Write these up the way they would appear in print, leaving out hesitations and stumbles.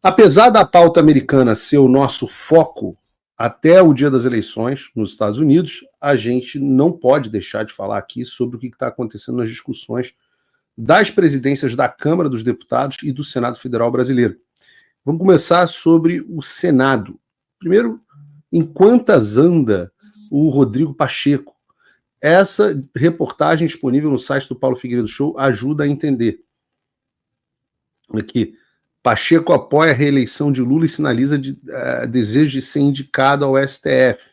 Apesar da pauta americana ser o nosso foco até o dia das eleições nos Estados Unidos, a gente não pode deixar de falar aqui sobre o que está acontecendo nas discussões das presidências da Câmara dos Deputados e do Senado Federal Brasileiro. Vamos começar sobre o Senado. Primeiro, em quantas anda o Rodrigo Pacheco? Essa reportagem disponível no site do Paulo Figueiredo Show ajuda a entender. Aqui, Pacheco apoia a reeleição de Lula e sinaliza desejo de ser indicado ao STF.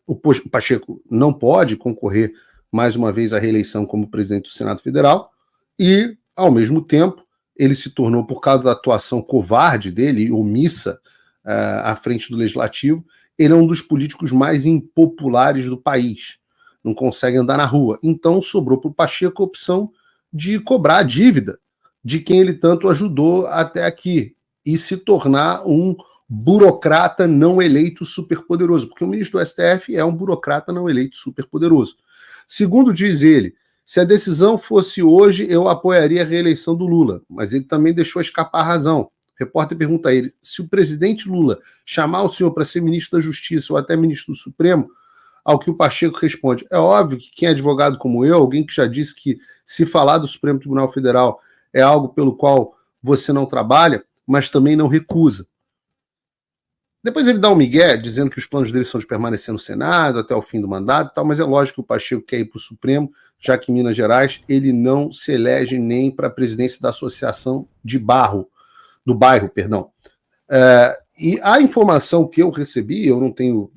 O Pacheco não pode concorrer mais uma vez à reeleição como presidente do Senado Federal e, ao mesmo tempo, ele se tornou, por causa da atuação covarde dele e omissa à frente do Legislativo, ele é um dos políticos mais impopulares do país. Não consegue andar na rua. Então, sobrou para o Pacheco a opção de cobrar a dívida de quem ele tanto ajudou até aqui e se tornar um burocrata não eleito superpoderoso, porque o ministro do STF é um burocrata não eleito superpoderoso. Segundo diz ele, se a decisão fosse hoje, eu apoiaria a reeleição do Lula, mas ele também deixou escapar a razão. O repórter pergunta a ele, se o presidente Lula chamar o senhor para ser ministro da Justiça ou até ministro do Supremo, ao que o Pacheco responde, é óbvio que quem é advogado como eu, alguém que já disse que se falar do Supremo Tribunal Federal é algo pelo qual você não trabalha, mas também não recusa. Depois ele dá um migué, dizendo que os planos dele são de permanecer no Senado até o fim do mandato e tal, mas é lógico que o Pacheco quer ir para o Supremo, já que em Minas Gerais ele não se elege nem para a presidência da Associação do Bairro. E a informação que eu recebi, eu não tenho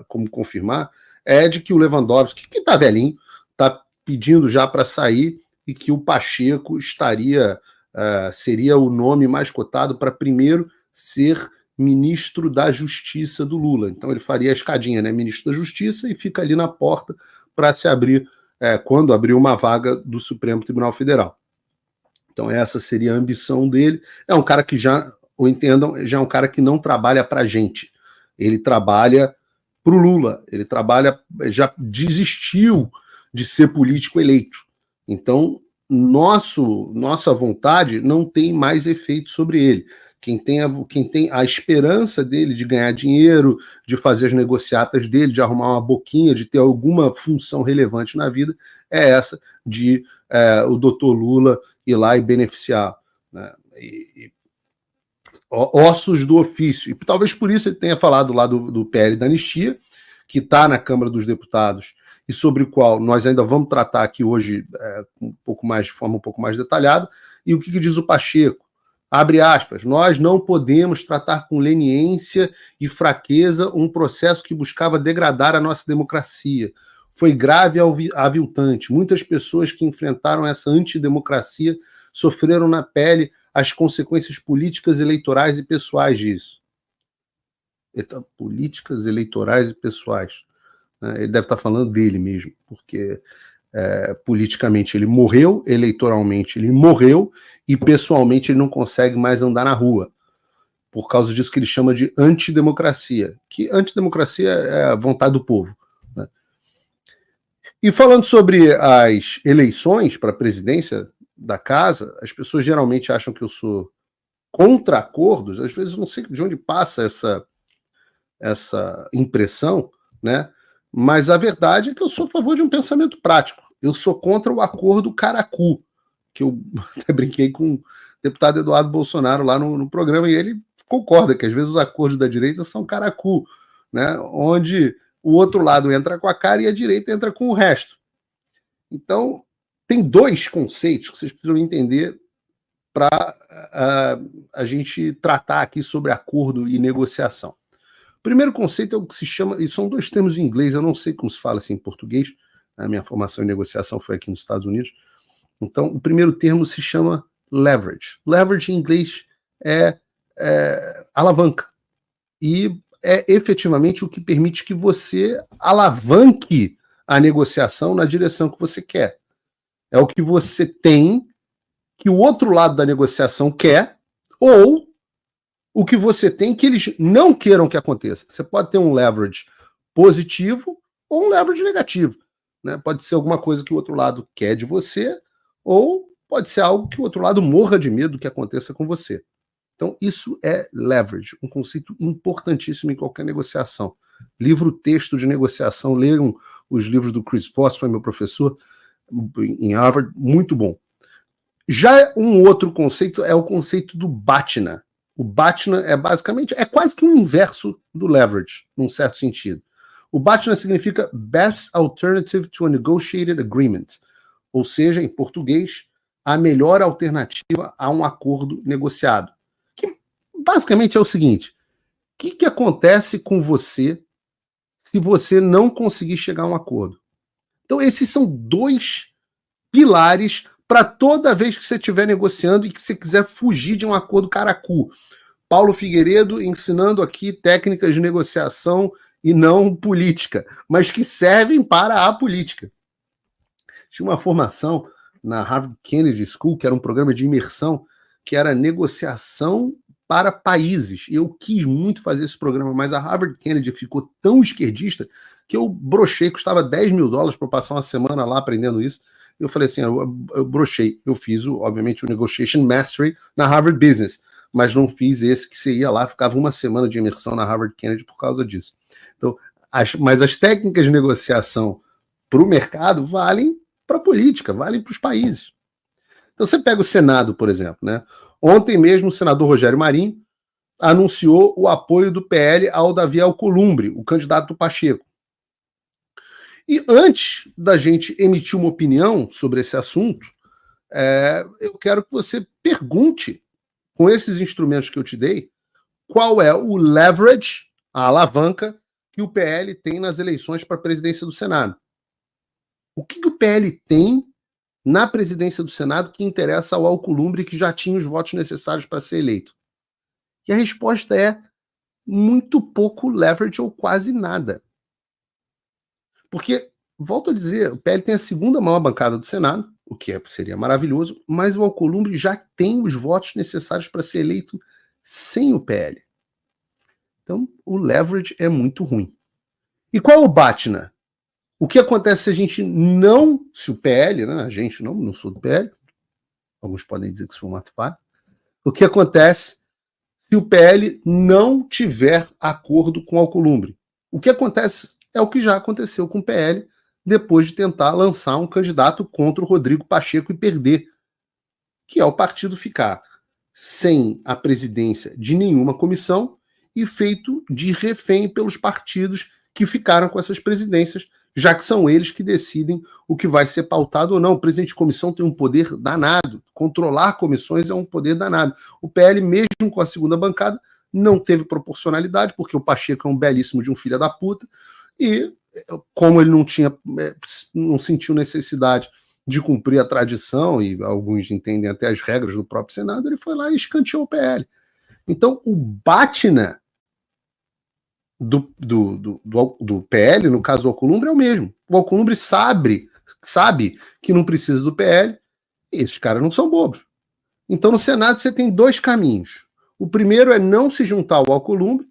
como confirmar, é de que o Lewandowski, que está velhinho, está pedindo já para sair e que o Pacheco seria o nome mais cotado para primeiro ser ministro da Justiça do Lula. Então ele faria a escadinha, né? Ministro da Justiça, e fica ali na porta para se abrir, quando abrir uma vaga do Supremo Tribunal Federal. Então essa seria a ambição dele. É um cara que já é um cara que não trabalha para a gente. Ele trabalha para o Lula. Ele já desistiu de ser político eleito. Então, nossa vontade não tem mais efeito sobre ele. Quem tem a esperança dele de ganhar dinheiro, de fazer as negociatas dele, de arrumar uma boquinha, de ter alguma função relevante na vida, é essa de o doutor Lula ir lá e beneficiar, né? Ossos do ofício. E talvez por isso ele tenha falado lá do PL da anistia, que está na Câmara dos Deputados e sobre o qual nós ainda vamos tratar aqui hoje de forma um pouco mais detalhada. E o que diz o Pacheco? Abre aspas, nós não podemos tratar com leniência e fraqueza um processo que buscava degradar a nossa democracia. Foi grave e aviltante. Muitas pessoas que enfrentaram essa antidemocracia sofreram na pele as consequências políticas, eleitorais e pessoais disso. Políticas, eleitorais e pessoais. Ele deve estar falando dele mesmo, porque politicamente ele morreu, eleitoralmente ele morreu e pessoalmente ele não consegue mais andar na rua, por causa disso que ele chama de antidemocracia, que antidemocracia é a vontade do povo, né? E falando sobre as eleições para a presidência da casa, as pessoas geralmente acham que eu sou contra acordos, às vezes eu não sei de onde passa essa impressão, né? Mas a verdade é que eu sou a favor de um pensamento prático. Eu sou contra o acordo Caracu, que eu até brinquei com o deputado Eduardo Bolsonaro lá no programa, e ele concorda que às vezes os acordos da direita são Caracu, né? Onde o outro lado entra com a cara e a direita entra com o resto. Então, tem dois conceitos que vocês precisam entender para a gente tratar aqui sobre acordo e negociação. O primeiro conceito é o que se chama, e são dois termos em inglês, eu não sei como se fala assim em português, a minha formação em negociação foi aqui nos Estados Unidos. Então, o primeiro termo se chama leverage. Leverage em inglês é alavanca. E é efetivamente o que permite que você alavanque a negociação na direção que você quer. É o que você tem que o outro lado da negociação quer, ou o que você tem que eles não queiram que aconteça. Você pode ter um leverage positivo ou um leverage negativo, né? Pode ser alguma coisa que o outro lado quer de você, ou pode ser algo que o outro lado morra de medo que aconteça com você. Então, isso é leverage, um conceito importantíssimo em qualquer negociação. Livro-texto de negociação, leiam os livros do Chris Voss, foi meu professor em Harvard, muito bom. Já um outro conceito é o conceito do BATNA. O BATNA é basicamente, é quase que um inverso do leverage, num certo sentido. O BATNA significa Best Alternative to a Negotiated Agreement, ou seja, em português, a melhor alternativa a um acordo negociado. Que basicamente é o seguinte: o que acontece com você se você não conseguir chegar a um acordo? Então, esses são dois pilares para toda vez que você estiver negociando e que você quiser fugir de um acordo caracu. Paulo Figueiredo ensinando aqui técnicas de negociação e não política, mas que servem para a política. Tinha uma formação na Harvard Kennedy School, que era um programa de imersão, que era negociação para países. E eu quis muito fazer esse programa, mas a Harvard Kennedy ficou tão esquerdista que eu brochei, custava $10 mil para passar uma semana lá aprendendo isso. Eu falei assim, eu brochei. Eu fiz, obviamente, o Negotiation Mastery na Harvard Business, mas não fiz esse que você ia lá, ficava uma semana de imersão na Harvard Kennedy por causa disso. Então, mas as técnicas de negociação para o mercado valem para a política, valem para os países. Então você pega o Senado, por exemplo, né? Ontem mesmo o senador Rogério Marinho anunciou o apoio do PL ao Davi Alcolumbre, o candidato do Pacheco. E antes da gente emitir uma opinião sobre esse assunto, eu quero que você pergunte, com esses instrumentos que eu te dei, qual é o leverage, a alavanca, que o PL tem nas eleições para a presidência do Senado. O que o PL tem na presidência do Senado que interessa ao Alcolumbre, que já tinha os votos necessários para ser eleito? E a resposta é muito pouco leverage ou quase nada. Porque, volto a dizer, o PL tem a segunda maior bancada do Senado, o que seria maravilhoso, mas o Alcolumbre já tem os votos necessários para ser eleito sem o PL. Então, o leverage é muito ruim. E qual é o BATNA? O que acontece se a gente não, se o PL, né, a gente não sou do PL, alguns podem dizer que sou um ato. O que acontece se o PL não tiver acordo com o Alcolumbre? O que acontece é o que já aconteceu com o PL depois de tentar lançar um candidato contra o Rodrigo Pacheco e perder, que é o partido ficar sem a presidência de nenhuma comissão e feito de refém pelos partidos que ficaram com essas presidências, já que são eles que decidem o que vai ser pautado ou não. O presidente de comissão tem um poder danado. Controlar comissões é um poder danado. O PL, mesmo com a segunda bancada, não teve proporcionalidade, porque o Pacheco é um belíssimo de um filho da puta, e como ele não sentiu necessidade de cumprir a tradição, e alguns entendem até as regras do próprio Senado, ele foi lá e escanteou o PL. Então, o BATNA do PL, no caso do Alcolumbre, é o mesmo. O Alcolumbre sabe que não precisa do PL, e esses caras não são bobos. Então, no Senado, você tem dois caminhos. O primeiro é não se juntar ao Alcolumbre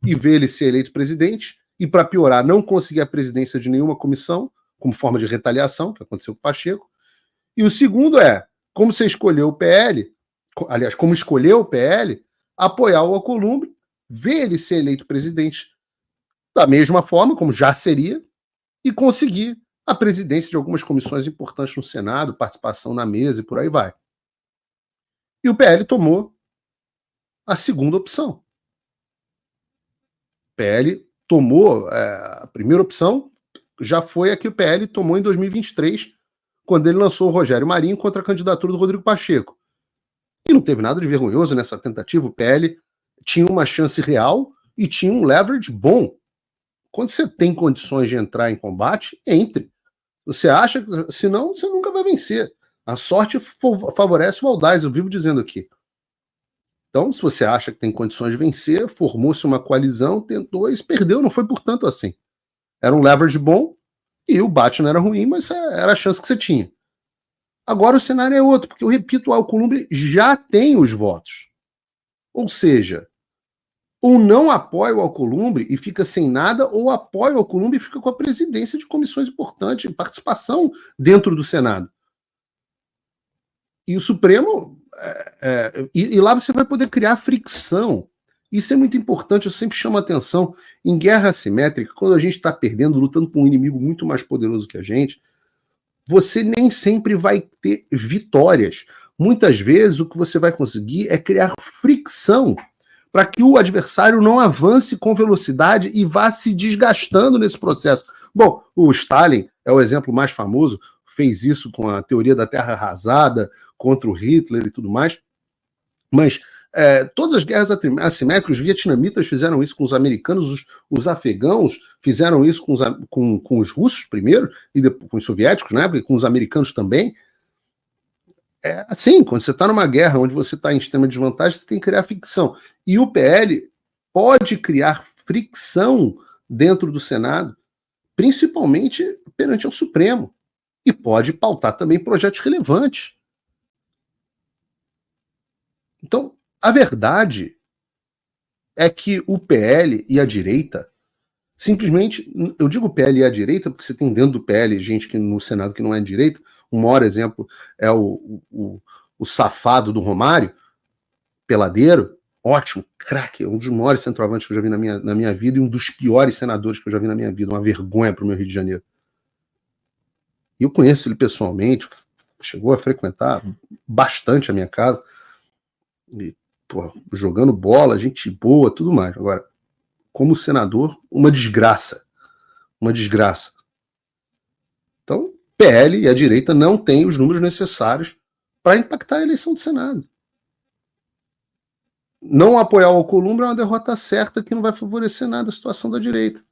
e ver ele ser eleito presidente, e, para piorar, não conseguir a presidência de nenhuma comissão, como forma de retaliação, que aconteceu com o Pacheco. E o segundo é, como você escolheu o PL, aliás, como escolheu o PL, apoiar o Alcolumbre, ver ele ser eleito presidente da mesma forma, como já seria, e conseguir a presidência de algumas comissões importantes no Senado, participação na mesa e por aí vai. E o PL tomou a segunda opção. O PL tomou a primeira opção, já foi a que o PL tomou em 2023, quando ele lançou o Rogério Marinho contra a candidatura do Rodrigo Pacheco. E não teve nada de vergonhoso nessa tentativa. O PL tinha uma chance real e tinha um leverage bom. Quando você tem condições de entrar em combate, entre. Você acha que, senão, você nunca vai vencer. A sorte favorece o Valdez, eu vivo dizendo aqui. Então, se você acha que tem condições de vencer, formou-se uma coalizão, tentou e perdeu, não foi por tanto assim. Era um leverage bom e o BATNA não era ruim, mas era a chance que você tinha. Agora o cenário é outro, porque eu repito, o Alcolumbre já tem os votos. Ou seja, ou não apoia o Alcolumbre e fica sem nada, ou apoia o Alcolumbre e fica com a presidência de comissões importantes, participação dentro do Senado. E o Supremo, E lá você vai poder criar fricção. Isso é muito importante, eu sempre chamo a atenção. Em guerra assimétrica, quando a gente está perdendo, lutando com um inimigo muito mais poderoso que a gente, você nem sempre vai ter vitórias. Muitas vezes o que você vai conseguir é criar fricção para que o adversário não avance com velocidade e vá se desgastando nesse processo. Bom, o Stalin é o exemplo mais famoso, fez isso com a teoria da terra arrasada, contra o Hitler e tudo mais, mas todas as guerras assimétricas, os vietnamitas fizeram isso com os americanos, os afegãos fizeram isso com os russos primeiro, e depois com os soviéticos, né, e com os americanos também. É assim, quando você está numa guerra onde você está em extrema desvantagem, você tem que criar fricção. E o PL pode criar fricção dentro do Senado, principalmente perante ao Supremo, e pode pautar também projetos relevantes. Então, a verdade é que o PL e a direita, simplesmente, eu digo PL e a direita, porque você tem dentro do PL gente que no Senado que não é direita. O maior exemplo é o safado do Romário, peladeiro, ótimo, craque, um dos maiores centroavantes que eu já vi na minha vida e um dos piores senadores que eu já vi na minha vida, uma vergonha para o meu Rio de Janeiro. E eu conheço ele pessoalmente, chegou a frequentar bastante a minha casa, e, porra, jogando bola, gente boa, tudo mais. Agora, como senador, uma desgraça. Uma desgraça. Então, PL e a direita não têm os números necessários para impactar a eleição do Senado. Não apoiar o Alcolumbre é uma derrota certa que não vai favorecer nada a situação da direita.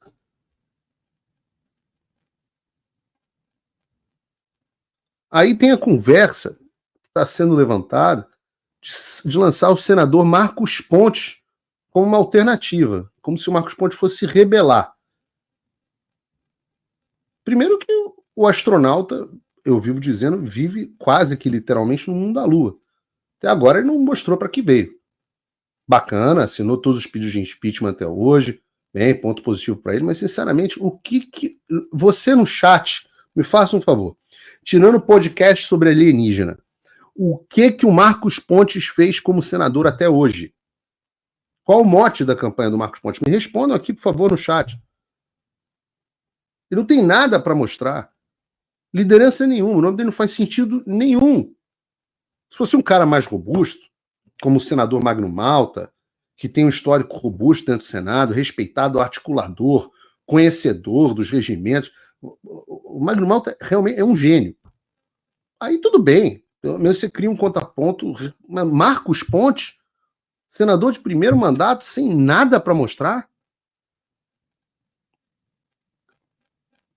Aí tem a conversa que está sendo levantada de lançar o senador Marcos Pontes como uma alternativa, como se o Marcos Pontes fosse se rebelar. Primeiro que o astronauta, eu vivo dizendo, vive quase que literalmente no mundo da Lua. Até agora ele não mostrou para que veio. Bacana, assinou todos os pedidos de impeachment até hoje, bem, ponto positivo para ele, mas sinceramente, o que você no chat, me faça um favor, tirando o podcast sobre alienígena, o que o Marcos Pontes fez como senador até hoje? Qual o mote da campanha do Marcos Pontes? Me respondam aqui, por favor, no chat. Ele não tem nada para mostrar. Liderança nenhuma. O nome dele não faz sentido nenhum. Se fosse um cara mais robusto, como o senador Magno Malta, que tem um histórico robusto dentro do Senado, respeitado articulador, conhecedor dos regimentos, o Magno Malta realmente é um gênio. Aí tudo bem. Pelo menos você cria um contraponto. Marcos Pontes, senador de primeiro mandato, sem nada para mostrar.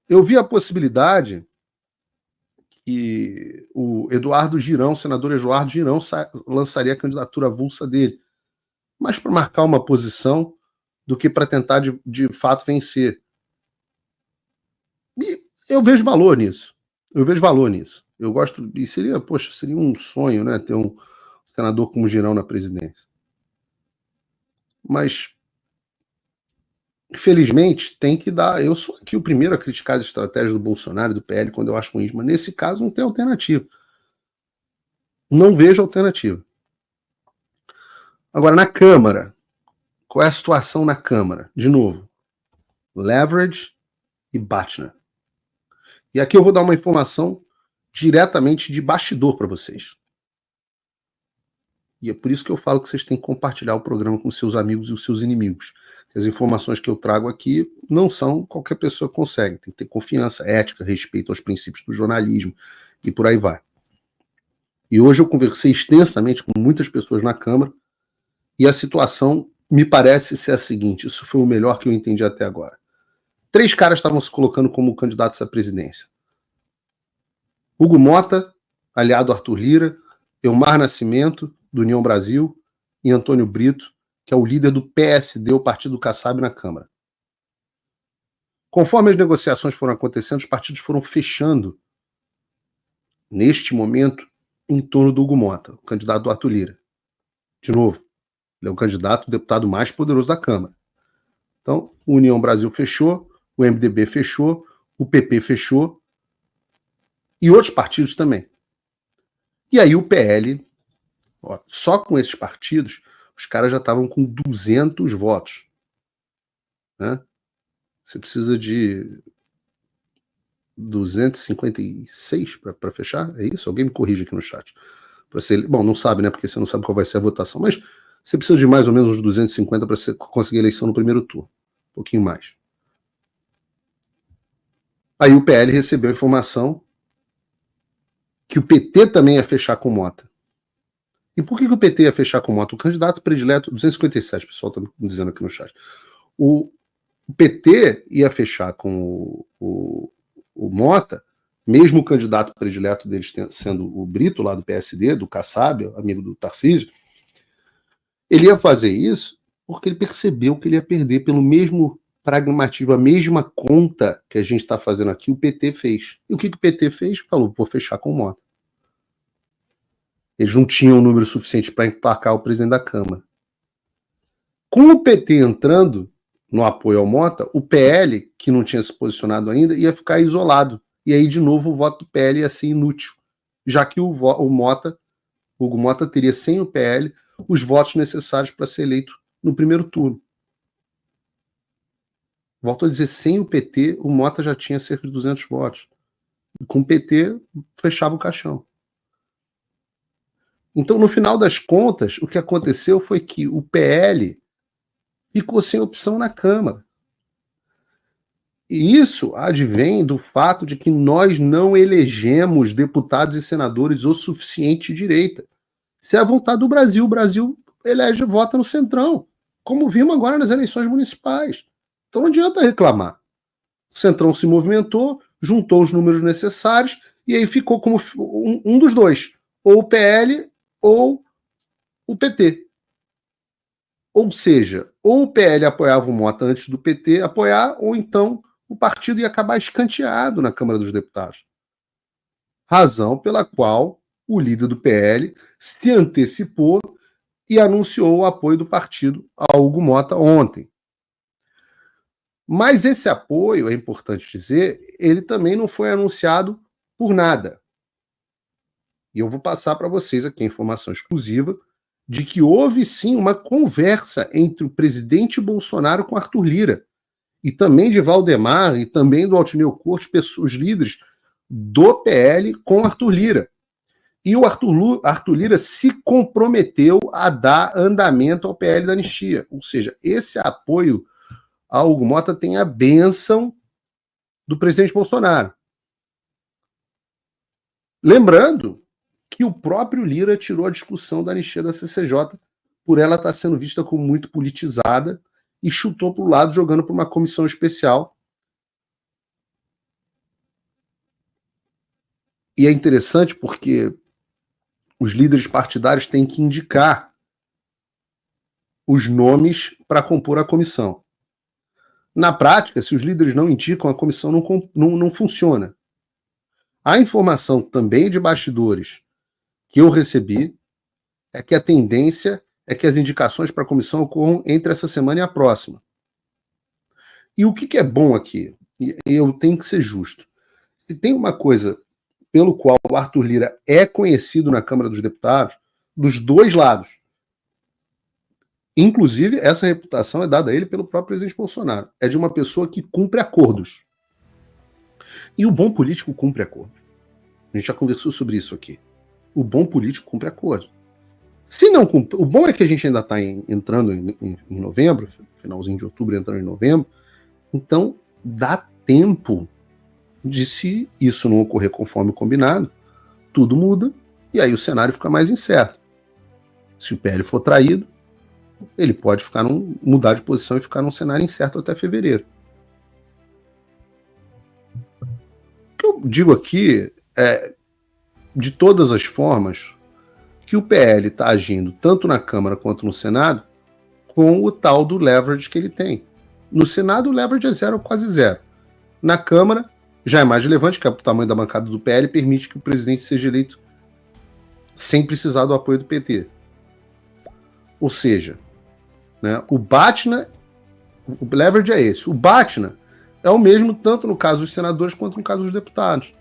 Eu vi a possibilidade que o Eduardo Girão, o senador Eduardo Girão, lançaria a candidatura avulsa dele, mais para marcar uma posição do que para tentar de fato vencer. E eu vejo valor nisso. Eu vejo valor nisso. Eu gosto, e seria um sonho, né, ter um senador como Girão na presidência. Mas infelizmente, tem que dar. Eu sou aqui o primeiro a criticar as estratégias do Bolsonaro e do PL quando eu acho ruim, mas nesse caso não tem alternativa. Não vejo alternativa. Agora, na Câmara, qual é a situação na Câmara? De novo, Leverage e Batna. E aqui eu vou dar uma informação diretamente de bastidor para vocês. E é por isso que eu falo que vocês têm que compartilhar o programa com seus amigos e os seus inimigos. As informações que eu trago aqui não são qualquer pessoa que consegue. Tem que ter confiança, ética, respeito aos princípios do jornalismo e por aí vai. E hoje eu conversei extensamente com muitas pessoas na Câmara e a situação me parece ser a seguinte, isso foi o melhor que eu entendi até agora. 3 caras estavam se colocando como candidatos à presidência. Hugo Mota, aliado a Arthur Lira, Elmar Nascimento, do União Brasil, e Antônio Brito, que é o líder do PSD, o Partido Kassab, na Câmara. Conforme as negociações foram acontecendo, os partidos foram fechando, neste momento, em torno do Hugo Mota, o candidato do Arthur Lira. De novo, ele é o candidato, o deputado mais poderoso da Câmara. Então, o União Brasil fechou, o MDB fechou, o PP fechou, e outros partidos também. E aí o PL Ó, só com esses partidos, os caras já estavam com 200 votos. Né? Você precisa de 256 para fechar? É isso? Alguém me corrige aqui no chat. Ser, bom, não sabe, né? Porque você não sabe qual vai ser a votação, mas você precisa de mais ou menos uns 250 para você conseguir a eleição no primeiro turno. Um pouquinho mais. Aí o PL recebeu a informação que o PT também ia fechar com o Mota. E por que o PT ia fechar com o Mota? O candidato predileto, 257, pessoal está me dizendo aqui no chat. O PT ia fechar com o Mota, mesmo o candidato predileto deles sendo o Brito, lá do PSD, do Kassab, amigo do Tarcísio, ele ia fazer isso porque ele percebeu que ele ia perder pelo mesmo pragmatismo, a mesma conta que a gente está fazendo aqui, o PT fez. E o que o PT fez? Falou, vou fechar com o Mota. Eles não tinham um número suficiente para emplacar o presidente da Câmara. Com o PT entrando no apoio ao Mota, o PL, que não tinha se posicionado ainda, ia ficar isolado. E aí, de novo, o voto do PL ia ser inútil, já que o Mota, Hugo Mota, teria, sem o PL, os votos necessários para ser eleito no primeiro turno. Volto a dizer, sem o PT, o Mota já tinha cerca de 200 votos. E com o PT, fechava o caixão. Então, no final das contas, o que aconteceu foi que o PL ficou sem opção na Câmara. E isso advém do fato de que nós não elegemos deputados e senadores o suficiente direita. Se é a vontade do Brasil, o Brasil elege, vota no Centrão, como vimos agora nas eleições municipais. Então não adianta reclamar. O Centrão se movimentou, juntou os números necessários e aí ficou como um dos dois, ou o PL ou o PT. Ou seja, ou o PL apoiava o Mota antes do PT apoiar, ou então o partido ia acabar escanteado na Câmara dos Deputados. Razão pela qual o líder do PL se antecipou e anunciou o apoio do partido a Hugo Mota ontem. Mas esse apoio, é importante dizer, ele também não foi anunciado por nada. E eu vou passar para vocês aqui a informação exclusiva de que houve sim uma conversa entre o presidente Bolsonaro com Arthur Lira, e também de Valdemar, e também do Altineu Cortes, os líderes do PL com Arthur Lira. E o Arthur Lira se comprometeu a dar andamento ao PL da anistia. Ou seja, esse apoio a Hugo Mota tem a bênção do presidente Bolsonaro. Lembrando que o próprio Lira tirou a discussão da anistia da CCJ por ela estar sendo vista como muito politizada e chutou para o lado, jogando para uma comissão especial. E é interessante porque os líderes partidários têm que indicar os nomes para compor a comissão. Na prática, se os líderes não indicam, a comissão não funciona. A informação também de bastidores que eu recebi é que a tendência é que as indicações para a comissão ocorram entre essa semana e a próxima. E o que é bom aqui? E eu tenho que ser justo. Se tem uma coisa pelo qual o Arthur Lira é conhecido na Câmara dos Deputados, dos dois lados, inclusive essa reputação é dada a ele pelo próprio presidente Bolsonaro, é de uma pessoa que cumpre acordos. E o bom político cumpre acordos. A gente já conversou sobre isso aqui. O bom político cumpre acordos. Se não cumpre, o bom é que a gente ainda está entrando em novembro, finalzinho de outubro, entrando em novembro, então dá tempo de, se isso não ocorrer conforme combinado, tudo muda e aí o cenário fica mais incerto. Se o PL for traído, ele pode mudar de posição e ficar num cenário incerto até fevereiro. O que eu digo aqui é, de todas as formas, que o PL está agindo tanto na Câmara quanto no Senado com o tal do leverage que ele tem. No Senado o leverage é zero ou quase zero. Na Câmara já é mais relevante, que o tamanho da bancada do PL permite que o presidente seja eleito sem precisar do apoio do PT. Ou seja, né, o Batna, o leverage é esse. O Batna é o mesmo tanto no caso dos senadores quanto no caso dos deputados.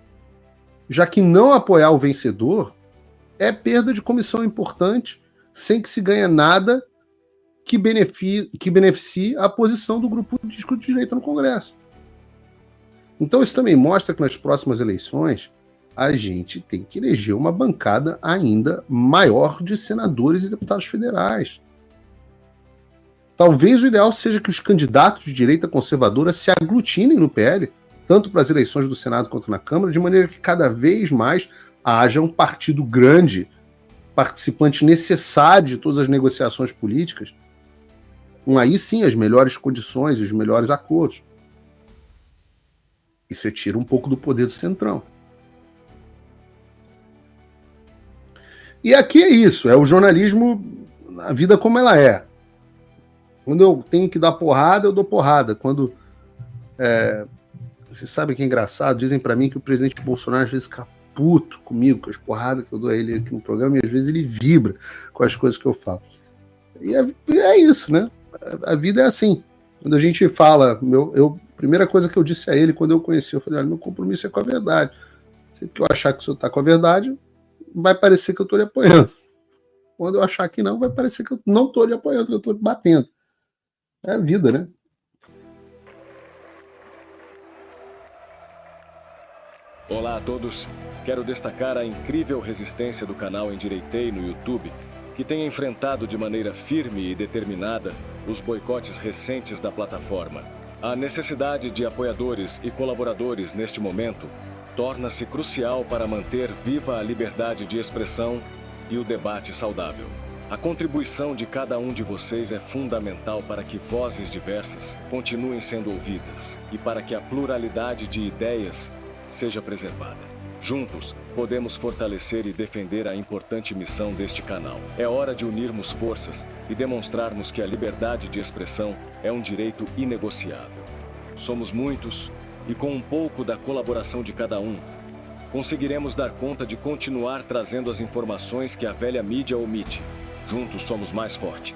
Já que não apoiar o vencedor é perda de comissão importante, sem que se ganhe nada que beneficie a posição do grupo de direita no Congresso. Então isso também mostra que nas próximas eleições a gente tem que eleger uma bancada ainda maior de senadores e deputados federais. Talvez o ideal seja que os candidatos de direita conservadora se aglutinem no PL, tanto para as eleições do Senado quanto na Câmara, de maneira que cada vez mais haja um partido grande, participante necessário de todas as negociações políticas, com aí sim as melhores condições e os melhores acordos. E você tira um pouco do poder do Centrão. E aqui é isso, é o jornalismo, a vida como ela é. Quando eu tenho que dar porrada, eu dou porrada. Quando você sabe que é engraçado, dizem para mim que o presidente Bolsonaro às vezes fica puto comigo, com as porradas que eu dou a ele aqui no programa, e às vezes ele vibra com as coisas que eu falo. E é isso, né? A vida é assim. Quando a gente fala, a primeira coisa que eu disse a ele quando eu conheci, eu falei, olha, meu compromisso é com a verdade. Sempre que eu achar que o senhor está com a verdade, vai parecer que eu estou lhe apoiando. Quando eu achar que não, vai parecer que eu não estou lhe apoiando, que eu estou batendo. É a vida, né? Olá a todos. Quero destacar a incrível resistência do canal Endireitei no YouTube, que tem enfrentado de maneira firme e determinada os boicotes recentes da plataforma. A necessidade de apoiadores e colaboradores neste momento torna-se crucial para manter viva a liberdade de expressão e o debate saudável. A contribuição de cada um de vocês é fundamental para que vozes diversas continuem sendo ouvidas e para que a pluralidade de ideias seja preservada. Juntos, podemos fortalecer e defender a importante missão deste canal. É hora de unirmos forças e demonstrarmos que a liberdade de expressão é um direito inegociável. Somos muitos e com um pouco da colaboração de cada um, conseguiremos dar conta de continuar trazendo as informações que a velha mídia omite. Juntos somos mais fortes.